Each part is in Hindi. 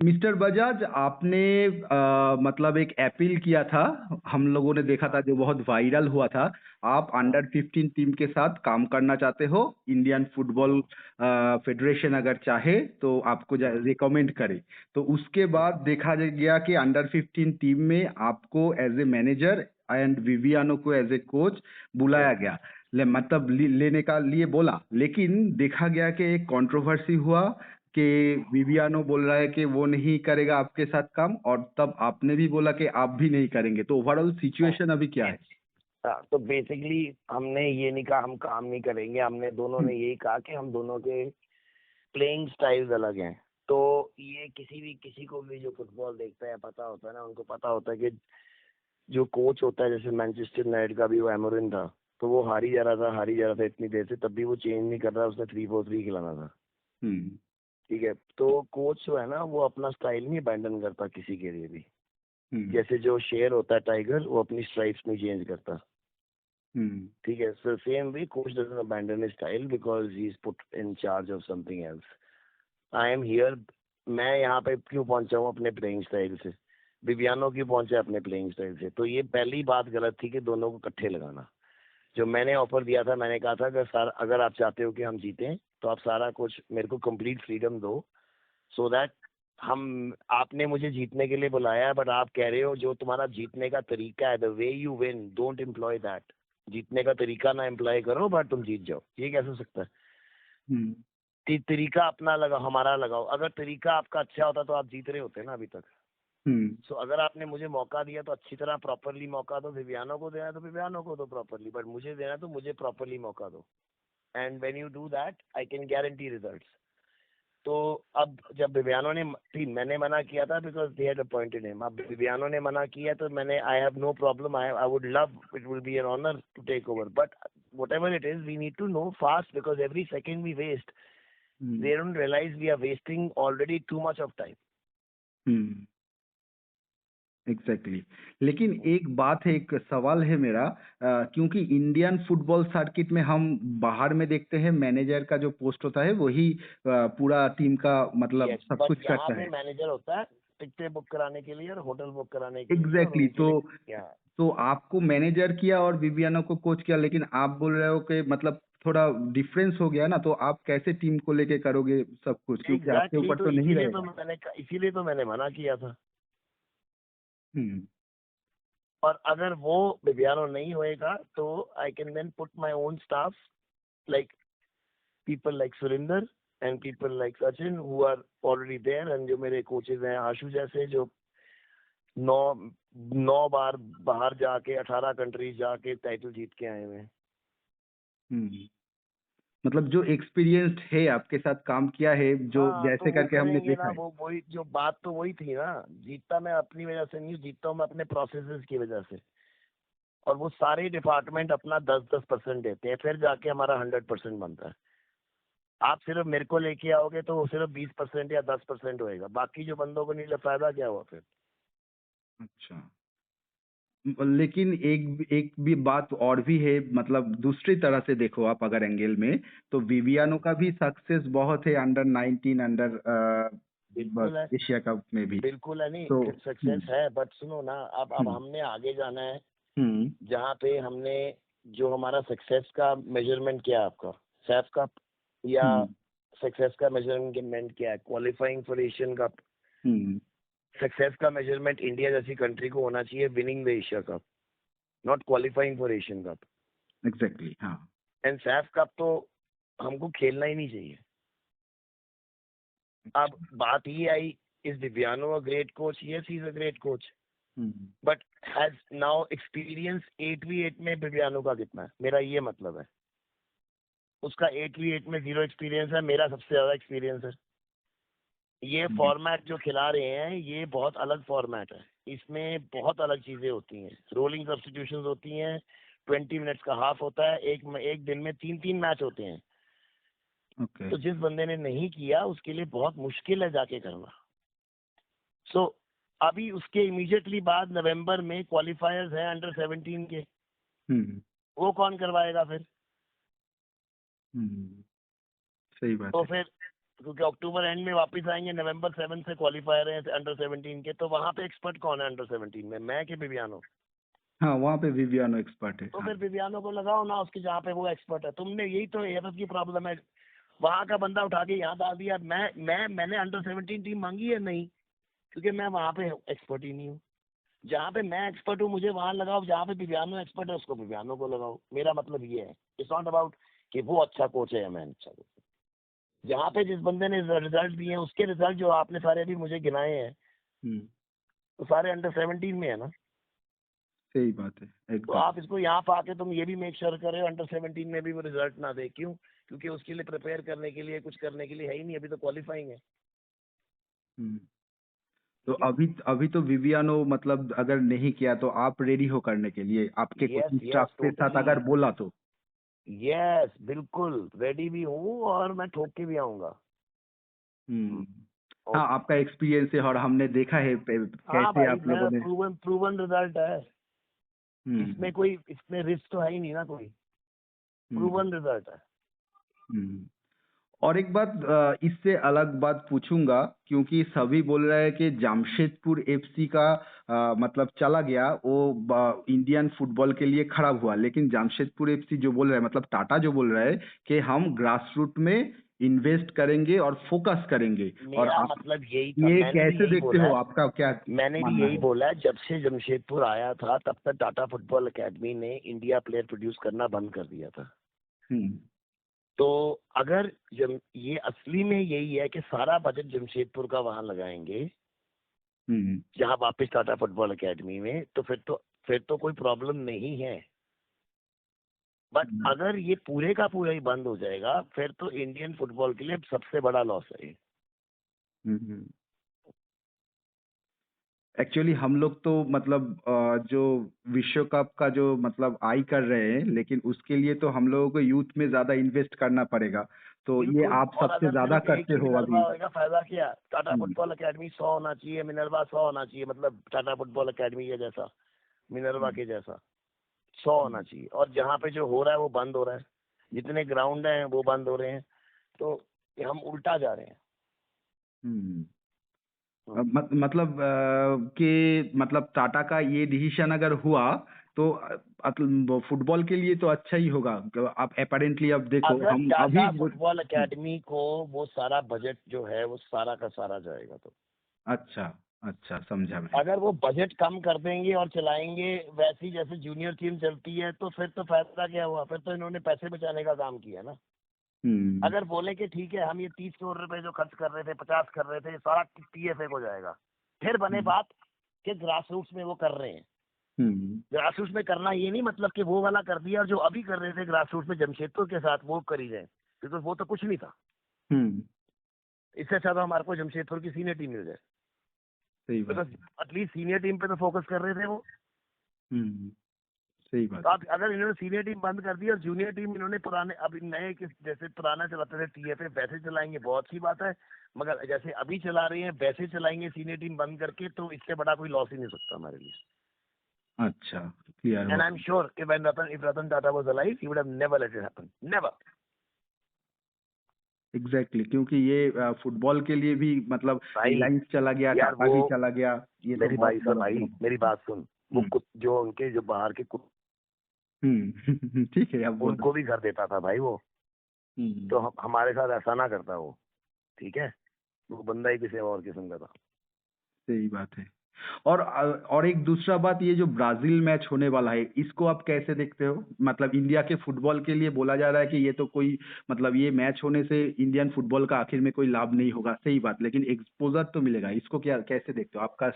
मिस्टर बजाज, आपने मतलब एक अपील किया था, हम लोगों ने देखा था, जो बहुत वायरल हुआ था। आप अंडर 15 टीम के साथ काम करना चाहते हो। इंडियन फुटबॉल फेडरेशन अगर चाहे तो आपको रिकमेंड करे। तो उसके बाद देखा गया कि अंडर 15 टीम में आपको एज ए मैनेजर एंड विवियानो को एज ए कोच बुलाया गया, मतलब लेने का लिए बोला। लेकिन देखा गया कि एक कंट्रोवर्सी हुआ कि विवियानो बोल रहा है कि वो नहीं करेगा आपके साथ काम, और तब आपने भी बोला कि आप भी नहीं करेंगे। तो ओवरऑल सिचुएशन अभी क्या है? तो बेसिकली हमने ये नहीं कहा हम काम नहीं करेंगे, हमने दोनों ने यही कहा कि हम दोनों के प्लेइंग स्टाइल्स अलग हैं। तो ये किसी को भी जो फुटबॉल देखता है पता होता है ना, उनको पता होता है कि जो कोच होता है, जैसे मैनचेस्टर यूनाइटेड का भी वो एमोरिन था, तो वो हारी जा रहा था इतनी देर से, तब भी वो चेंज नहीं कर रहा, उसने 3-4-3 खिलाना था। ठीक है, तो कोच जो है ना वो अपना स्टाइल नहीं अबैंडन करता किसी के लिए भी। जैसे जो शेर होता है टाइगर, वो अपनी स्ट्राइप्स नहीं चेंज करता। ठीक है, so same way coach doesn't abandon his style because he is put in charge of something else. I am here, मैं यहाँ पे क्यों पहुंचा हूँ अपने प्लेइंग स्टाइल से, विवियानो क्यों पहुंचा अपने प्लेइंग स्टाइल से। तो ये पहली बात गलत थी कि दोनों को इकट्ठे लगाना। जो मैंने ऑफर दिया था, मैंने कहा था अगर आप चाहते हो कि हम जीतें तो आप सारा कुछ मेरे को कंप्लीट फ्रीडम दो, सो दैट आपने मुझे जीतने के लिए बुलाया है, बट आप कह रहे हो जो तुम्हारा जीतने का तरीका है, the way you win, don't employ that. जीतने का तरीका ना एम्प्लॉय करो, बट तुम जीत जाओ। ये कैसे हो सकता है? तरीका अपना लगाओ, हमारा लगाओ। अगर तरीका आपका अच्छा होता तो आप जीत रहे होते ना अभी तक। सो अगर आपने मुझे मौका दिया तो अच्छी तरह प्रॉपरली मौका दो। विवियानो को देना तो विवियानो को दो प्रॉपरली, बट मुझे देना तो मुझे प्रॉपरली मौका दो। And when you do that I can guarantee results. तो अब जब विवियानो ने मैंने मना किया था because they had appointed him. अब विवियानो ने मना किया तो मैंने I have no problem, I would love, it will be an honour to take over, but whatever it is we need to know fast because every second we waste, they don't realize we are wasting already too much of time. Exactly लेकिन एक बात है, एक सवाल है मेरा, क्योंकि इंडियन फुटबॉल सर्किट में हम बाहर में देखते हैं मैनेजर का जो पोस्ट होता है वही पूरा टीम का मतलब सब कुछ करता है। मैनेजर होता है टिकटें बुक कराने के लिए और होटल बुक कराने के लिए। एग्जैक्टली तो आपको मैनेजर किया और विवियानो को कोच किया, लेकिन आप बोल रहे हो कि मतलब थोड़ा डिफरेंस हो गया ना, तो आप कैसे टीम को लेके करोगे सब कुछ, क्योंकि आपके ऊपर तो नहीं रहेगा। इसीलिए तो मैंने मना किया था। और अगर वो विवियानो नहीं होएगा तो I can then put my own staff, like people like Surinder and people like Sachin who are already there, and जो मेरे कोचेज हैं आशु जैसे, जो 9 बार बाहर जाके 18 कंट्रीज जाके टाइटल जीत के आए हुए हैं। मतलब जो एक्सपीरियंस्ड है, आपके साथ काम किया है, जो जैसे तो करके हमने देखा है। वो वही जो बात तो वही थी ना, जीतता मैं अपनी वजह से नहीं, जीतता हूँ मैं अपने प्रोसेसेस की वजह से। और वो सारे डिपार्टमेंट अपना 10-10% देते हैं, फिर जाके हमारा 100% बनता है। आप सिर्फ मेरे को लेके आओगे तो वो सिर्फ 20% या 10% होएगा, बाकी जो बंदों को नहीं, फायदा क्या हुआ फिर। अच्छा, लेकिन एक भी बात और भी है, मतलब दूसरी तरह से देखो आप अगर एंगल में, तो विवियानो का भी सक्सेस बहुत है अंडर 19, अंडर एशिया कप में भी। बिल्कुल है, नहीं तो सक्सेस है, बट सुनो ना, अब हमने आगे जाना है जहाँ पे हमने जो हमारा सक्सेस का मेजरमेंट क्या है आपका, सैफ कप या सक्सेस का मेजरमेंट क्या है, qualifying for Asian cup. Success का मेजरमेंट इंडिया जैसी कंट्री को होना चाहिए winning the Asia cup, not qualifying for Asian cup. Exactly, हाँ। एंड सैफ कप तो हमको खेलना ही नहीं चाहिए। अब बात ये आई, is Viviano a great coach? Yes, he is a great coach, but has now experience 8v8 में विवियानो का कितना है, मेरा ये मतलब है। उसका 8v8 में 0 एक्सपीरियंस है, मेरा सबसे ज्यादा एक्सपीरियंस है। ये फॉर्मेट जो खिला रहे हैं ये बहुत अलग फॉर्मेट है, इसमें बहुत अलग चीजें होती हैं, रोलिंग सब्स्टिट्यूशंस होती हैं, 20 मिनट्स का हाफ होता है, एक दिन में 3-3 मैच होते हैं। तो जिस बंदे ने नहीं किया उसके लिए बहुत मुश्किल है जाके करना। सो अभी उसके इमीडिएटली बाद नवंबर में क्वालिफायर्स हैं अंडर 17 के, वो कौन करवाएगा फिर? सही बात तो है। क्योंकि अक्टूबर एंड में वापस आएंगे, नवंबर 7 से क्वालिफायर है अंडर 17 के, तो वहां पे एक्सपर्ट कौन है अंडर 17 में, मैं कि विवियानो? हाँ, वहाँ पे विवियानो एक्सपर्ट है। तो हाँ। फिर विवियानो को लगाओ ना उसके जहाँ पे वो एक्सपर्ट है। तुमने यही तो एएफएफ की प्रॉब्लम है, वहां का बंदा उठा के यहाँ डाल दिया। मैंने अंडर 17 टीम मांगी है नहीं, क्योंकि मैं वहां पे एक्सपर्ट ही नहीं हूँ। जहाँ पे मैं एक्सपर्ट हूँ मुझे वहां लगाओ, जहाँ पे विवियानो एक्सपर्ट है उसको विवियानो को लगाओ। मेरा मतलब ये है, इट्स नॉट अबाउट कि वो अच्छा कोच है या मैं अच्छा कोच है। जहाँ पे जिस बंदे ने रिजल्ट दिए हैं उसके रिजल्ट जो आपने सारे अभी मुझे गिनाए हैं हम्म, तो सारे अंडर 17 में है ना। सही बात है तो एकदम। आप इसको यहाँ पा के तुम ये भी मेक श्योर करे अंडर 17 में भी वो रिजल्ट ना दे। क्यों? क्योंकि उसके लिए प्रिपेयर करने के लिए कुछ करने के लिए है ही नहीं, अभी तो क्वालिफाइंग है। हम्म, तो ठीक है। अभी तो विवियानो मतलब अगर नहीं किया तो आप रेडी हो करने के लिए, आपके यस कोचिंग यस स्टाफ के साथ टोटली। अगर बोला तो? यस बिल्कुल रेडी भी हूँ और मैं ठोक के भी आऊंगा। हम्म, हाँ, ओके। आपका एक्सपीरियंस है और हमने देखा है हाँ कैसे भाई, आप लोगों मैं ने। प्रूवन रिजल्ट है। हम्म, इसमें रिस्क तो है ही नहीं ना कोई, हम्म, प्रूवन रिजल्ट है। हम्म। और एक बात, इससे अलग बात पूछूंगा, क्योंकि सभी बोल रहे हैं कि जमशेदपुर एफसी का मतलब चला गया वो इंडियन फुटबॉल के लिए खराब हुआ, लेकिन जमशेदपुर एफसी जो बोल रहे हैं, मतलब टाटा जो बोल रहे हैं कि हम ग्रास रूट में इन्वेस्ट करेंगे और फोकस करेंगे। और मेरा आप मतलब यही था, ये मैंने भी कैसे यही देखते बोला हो, है। आपका क्या मैंने भी मानना यही है? बोला है, जब से जमशेदपुर आया था तब तक टाटा फुटबॉल एकेडमी ने इंडिया प्लेयर प्रोड्यूस करना बंद कर दिया था। हम्म, तो अगर ये असली में यही है कि सारा बजट जमशेदपुर का वहां लगाएंगे हम्म, जहां वापस टाटा फुटबॉल एकेडमी में, तो फिर तो कोई प्रॉब्लम नहीं है। बट हम्म, अगर ये पूरे का पूरा ही बंद हो जाएगा फिर तो इंडियन फुटबॉल के लिए सबसे बड़ा लॉस है ये। हम्म। एक्चुअली हम लोग तो मतलब जो विश्व कप का जो मतलब आई कर रहे हैं, लेकिन उसके लिए तो हम लोगों को यूथ में ज्यादा इन्वेस्ट करना पड़ेगा। तो ये बिल्कुल। आप और सबसे अगर ज्यादा सिर्फ एक करते ही हो मिनरवा अभी। होएगा फायदा क्या? टाटा हम्म, फुटबॉल एकेडमी 100 होना चाहिए, मिनरवा 100 होना चाहिए, मतलब टाटा फुटबॉल एकेडमी के जैसा, मिनरवा हम्म, के जैसा 100 होना हम्म, चाहिए। और जहाँ पे जो हो रहा है वो बंद हो रहा है, जितने ग्राउंड हैं वो बंद हो रहे हैं। तो ये हम उल्टा जा रहे हैं। हम्म। हम्म। मतलब कि मतलब टाटा का ये डिसीजन अगर हुआ तो फुटबॉल के लिए तो अच्छा ही होगा। आप अपेरेंटली अब देखो अगर हम अभी टाटा फुटबॉल एकेडमी को वो सारा बजट जो है वो सारा का सारा जाएगा। तो अच्छा, अच्छा, समझा मैं। अगर वो बजट कम कर देंगे और चलाएंगे वैसी जैसे जूनियर टीम चलती है तो फिर तो फायदा क्या हुआ? फिर तो इन्होंने पैसे बचाने का काम किया ना। हम्म, अगर बोले कि ठीक है हम ये 30 करोड़ रुपए जो खर्च कर रहे थे 50 कर रहे थे सारा टीएफए को जाएगा, फिर बने हम्म, बात कि ग्रास रूट्स में वो कर रहे हैं। हम्म, ग्रास रूट्स में करना ये नहीं मतलब कि वो वाला कर दिया और जो अभी कर रहे थे ग्रास रूट्स में जमशेदपुर के साथ वो करी जाए, क्योंकि वो तो कुछ नहीं था। हम्म, इससे अच्छा तो हमारे को जमशेदपुर की सीनियर टीम मिल जाए, सही बात बिकॉज है। एटलीस्ट सीनियर टीम पे तो फोकस कर रहे थे वो। हम्म, सही तो बात है। आप अगर इन्होंने सीनियर टीम बंद कर दी और जूनियर टीम इन्होंने पुराने अभी नए किस जैसे पुराना चलाते थे टीएफए वैसे चलाएंगे, बहुत सी बात है। मगर जैसे अभी चला रही हैं वैसे चलाएंगे सीनियर टीम बंद करके, तो इससे बड़ा कोई लॉस ही नहीं हो सकता हमारे लिए। अच्छा, क्लियर एंड हुआ। आई एम श्योर कि when Ratan Tata was alive he would have never let it happen, never। Exactly, क्योंकि ये फुटबॉल के लिए भी मतलब भाई रिलायंस चला गया, यार टाटा वो, भी चला गया। ये तो मेरी बहुत भाई साहब बड़ा भाई मेरी प्रॉब्लम। बात सुन, वो हम्म, जो उनके जो बाहर के ठीक है, आप बोलो। उनको भी घर देता था भाई वो। हम्म, तो हमारे साथ ऐसा ना करता वो। ठीक है। वो बंदा ही किसी और किस्म का था। सही बात है। और एक दूसरा बात, ये जो ब्राजील मैच होने वाला है, इसको आप कैसे देखते हो? मतलब इंडिया के फुटबॉल के लिए बोला जा रहा है कि ये तो कोई मतलब ये मैच होने से इंडियन फुटबॉल का आखिर में कोई लाभ नहीं होगा, सही बात, लेकिन एक्सपोजर तो मिलेगा। इसको क्या कैसे देखते हो? आपका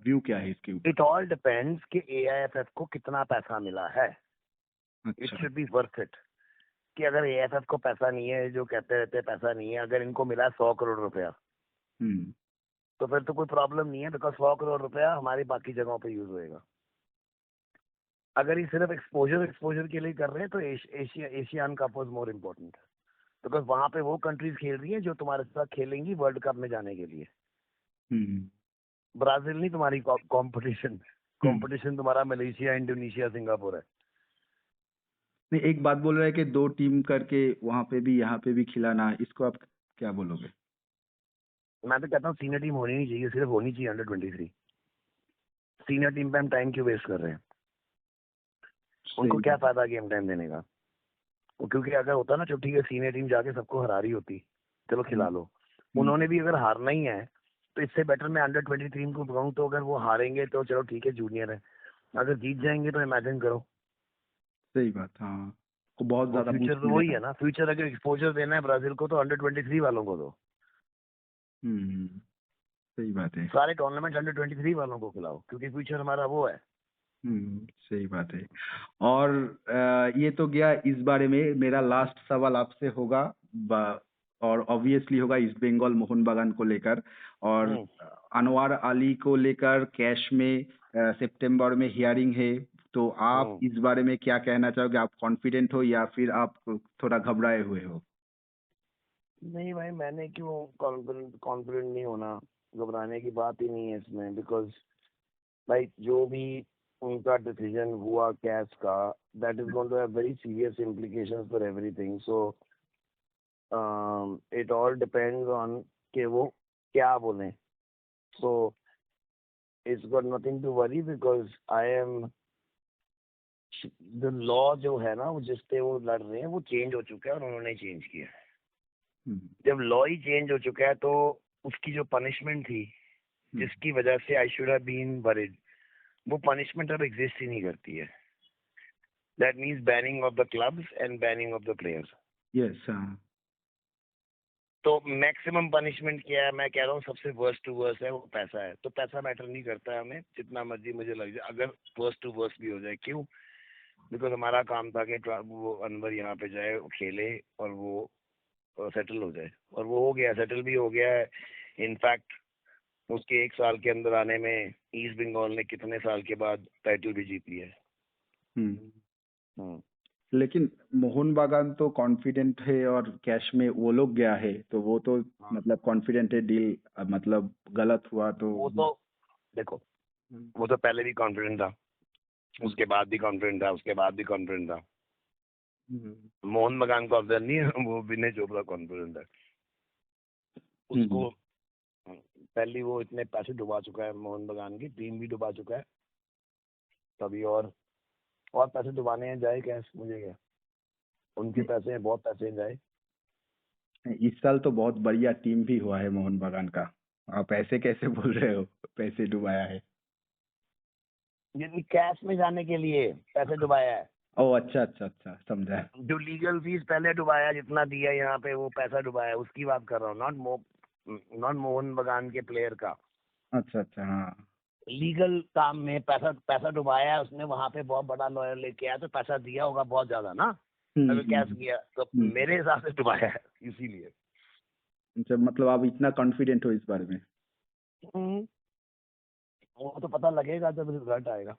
व्यू क्या है इसके ऊपर? इट ऑल डिपेंड्स कि एआईएफएफ को कितना पैसा मिला है। इट अच्छा। Should be worth it. कि अगर एआईएफएफ को पैसा नहीं है, जो कहते रहते हैं पैसा नहीं है, अगर इनको मिला 100 करोड़ रुपया हम्म, तो फिर तो कोई प्रॉब्लम नहीं है, बिकॉज 100 करोड़ रुपया हमारी बाकी जगहों पे यूज होएगा। अगर ये सिर्फ एक्सपोजर के लिए कर रहे हैं तो Asian Cup was more important, because वहां पे वो कंट्रीज खेल रही हैं जो तुम्हारे साथ खेलेंगी वर्ल्ड कप में जाने के लिए। हम्म, ब्राजील नहीं तुम्हारी कंपटीशन। हम्म। कंपटीशन तुम्हारा मलेशिया, इंडोनेशिया, सिंगापुर है। नहीं, एक बात बोल रहे हैं कि 2 टीम करके वहां पे भी यहाँ पे भी खिलाना, इसको आप क्या बोलोगे? मैं तो कहता हूँ सीनियर टीम होनी नहीं चाहिए, सिर्फ होनी चाहिए अंडर 23। सीनियर टीम पे हम टाइम क्यों वेस्ट कर रहे हैं? उनको सही क्या बात है। फायदा गेम टाइम देने का? क्योंकि अगर होता ना, चलो ठीक है सीनियर टीम जाके सबको हरा रही होती, चलो खिला लो। उन्होंने भी अगर हारना ही है तो इससे बेटर मैं अंडर 23 को कहूँ तो अगर वो हारेंगे तो चलो ठीक है, जूनियर है। अगर जीत जाएंगे तो इमेजिन करो, सही बात, हाँ, को बहुत वो ज्यादा फ्यूचर बूस्ट तो वही मिलेगा। है ना। फ्यूचर अगर एक्सपोजर देना है ब्राजील को तो अंडर 23 वालों को दो। हम्म, सही बात है। सारे टूर्नामेंट अंडर 23 वालों को खिलाओ, क्योंकि फ्यूचर हमारा वो है। सही बात है। और ये तो गया इस बारे में। मेरा लास्ट सवाल आपसे होगा, और ऑब्वियसली होगा ईस्ट बंगाल मोहन बागान को लेकर, और हम्म। अनवर अली को लेकर कैश में सितंबर में हियरिंग है। तो आप हम्म। इस बारे में क्या कहना चाहोगे? आप कॉन्फिडेंट हो या फिर आप थोड़ा घबराए हुए हो? नहीं भाई, मैंने क्यों कॉन्फिडेंट नहीं होना? घबराने की बात ही नहीं है इसमें, बिकॉज भाई जो भी उनका डिसीजन हुआ कैश का, that is going to have very serious implications for everything. So it all depends on कि वो क्या बोलें। So it's got nothing to worry, because I am the law जो है ना, वो जिस पे वो लड़ रहे हैं वो चेंज हो चुका है और उन्होंने चेंज किया है। हम्म, जब लॉ ही चेंज हो चुका है तो उसकी जो पनिशमेंट थी, जिसकी वजह से I should have been worried, वो पनिशमेंट अब एग्जिस्ट ही नहीं करती है। That means banning of the clubs and banning of the players. Yes, हाँ। तो मैक्सिमम पनिशमेंट क्या है? मैं कह रहा हूँ सबसे वर्स्ट टू वर्स्ट है वो पैसा है। तो पैसा मैटर नहीं करता है हमें, जितना मर्जी मुझे लग जाए, अगर वर्स्ट टू वर्स्ट भी हो जाए। क्यों? बिकॉज हमारा काम था कि वो अनवर यहाँ पे जाए, वो खेले और वो सेटल हो जाए, और वो हो गया, सेटल भी हो गया है। इनफैक्ट उसके 1 साल के अंदर आने में ईस्ट बंगाल ने कितने साल के बाद टाइटल भी जीत लिया है। हम्म, हम्म। लेकिन मोहन बागान तो कॉन्फिडेंट है, और कैश में वो लोग गया है, तो वो तो हाँ, मतलब कॉन्फिडेंट है। डील मतलब गलत हुआ तो वो तो देखो, वो तो पहले भी कॉन्फिडेंट था, उसके बाद भी कॉन्फिडेंट था, उसके बाद भी कॉन्फिडेंट था। हम्म, मोहन बगान को अफसर नहीं है, वो विनय चोपड़ा कॉन्फिडेंट है। हम्म, उसको पहले वो इतने पैसे डुबा चुका है, मोहन बगान की टीम भी डुबा चुका है, तभी और पैसे डुबाने हैं, जाए कैश, मुझे क्या, उनके पैसे हैं, बहुत पैसे हैं, जाए। इस साल तो बहुत बढ़िया टीम भी हुआ है मोहन बागान का। आप ऐसे कैसे बोल रहे हो? पैसे डुबाया है? ये कैश में जाने के लिए पैसे डुबाया है। ओ, अच्छा अच्छा अच्छा, समझा। जो लीगल फीस पहले डुबाया, जितना दिया यहाँ पे, वो पैसा डुबाया, उसकी बात कर रहा हूँ, नॉट मोहन बगान के प्लेयर का। अच्छा अच्छा, हाँ। लीगल काम में पैसा पैसा डुबाया है उसने, वहां पे बहुत बड़ा लॉयर लेके आया तो पैसा दिया होगा बहुत ज्यादा ना, हम्म, अगर कैश किया तो। हम्म। मेरे हिसाब से डुबाया है इसीलिए। अच्छा, मतलब आप इतना कॉन्फिडेंट हो इस बारे में? हम्म, वो तो पता लगेगा जब रिजल्ट आएगा।